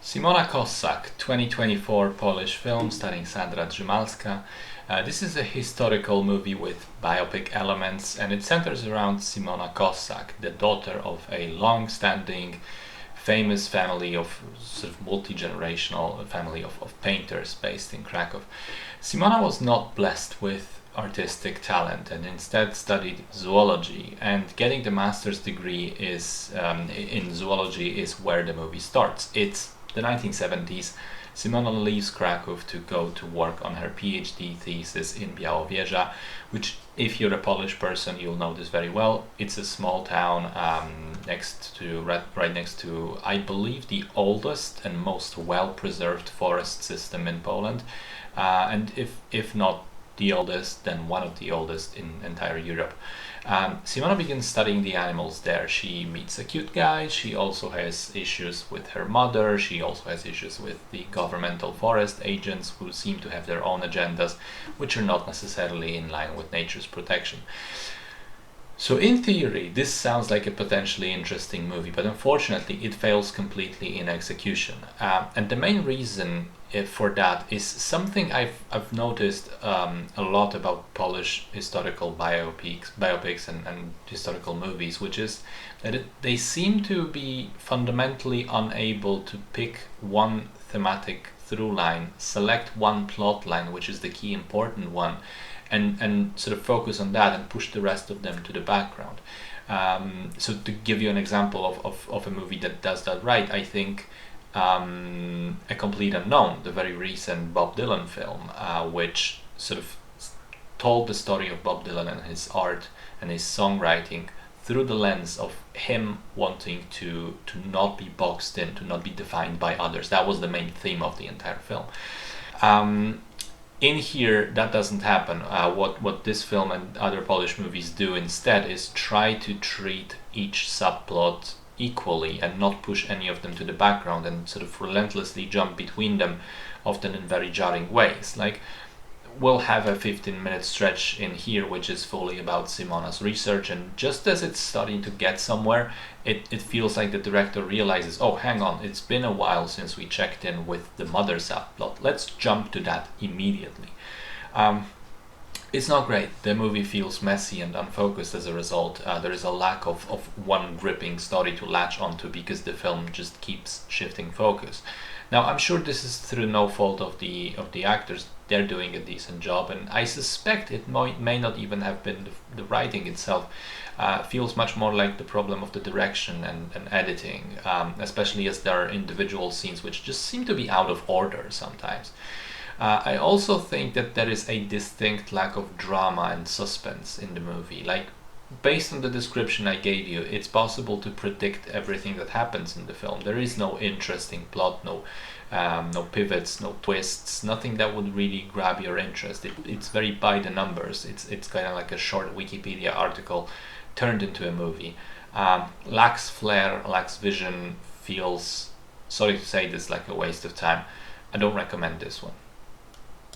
Simona Kossak, 2024 Polish film starring Sandra Drzymalska. This is a historical movie with biopic elements, and it centers around Simona Kossak, the daughter of a long-standing, famous family of sort of multi-generational family of painters based in Krakow. Simona was not blessed with artistic talent and instead studied zoology, and getting the master's degree is in zoology is where the movie starts. It's the 1970s. Simona leaves Krakow to go to work on her PhD thesis in Białowieża, which, if you're a Polish person, you'll know this very well. It's a small town right next to, I believe, the oldest and most well-preserved forest system in Poland, and if not the oldest, then one of the oldest in entire Europe. Simona begins studying the animals there. She meets a cute guy. She also has issues with her mother. She also has issues with the governmental forest agents who seem to have their own agendas, which are not necessarily in line with nature's protection. So in theory, this sounds like a potentially interesting movie, but unfortunately it fails completely in execution. And the main reason for that is something I've noticed a lot about Polish historical biopics and historical movies, which is that they seem to be fundamentally unable to pick one thematic through line, select one plot line, which is the key important one, and sort of focus on that and push the rest of them to the background. So to give you an example of a movie that does that right, I think A Complete Unknown, the very recent Bob Dylan film, which sort of told the story of Bob Dylan and his art and his songwriting through the lens of him wanting to not be boxed in, to not be defined by others. That was the main theme of the entire film. In here, that doesn't happen. What this film and other Polish movies do instead is try to treat each subplot equally and not push any of them to the background and sort of relentlessly jump between them, often in very jarring ways. Like, we'll have a 15-minute stretch in here which is fully about Simona's research, and just as it's starting to get somewhere, it feels like the director realizes, oh, hang on, it's been a while since we checked in with the mother subplot, let's jump to that immediately. It's not great. The movie feels messy and unfocused as a result. There is a lack of one gripping story to latch onto because the film just keeps shifting focus. Now, I'm sure this is through no fault of the actors. They're doing a decent job, and I suspect it may not even have been the writing itself. Feels much more like the problem of the direction and editing, especially as there are individual scenes which just seem to be out of order sometimes. I also think that there is a distinct lack of drama and suspense in the movie. Like, based on the description I gave you, it's possible to predict everything that happens in the film. There is no interesting plot, no pivots, no twists, nothing that would really grab your interest. It's very by the numbers. It's kind of like a short Wikipedia article turned into a movie. Lacks flair, lacks vision, feels, sorry to say this, like a waste of time. I don't recommend this one.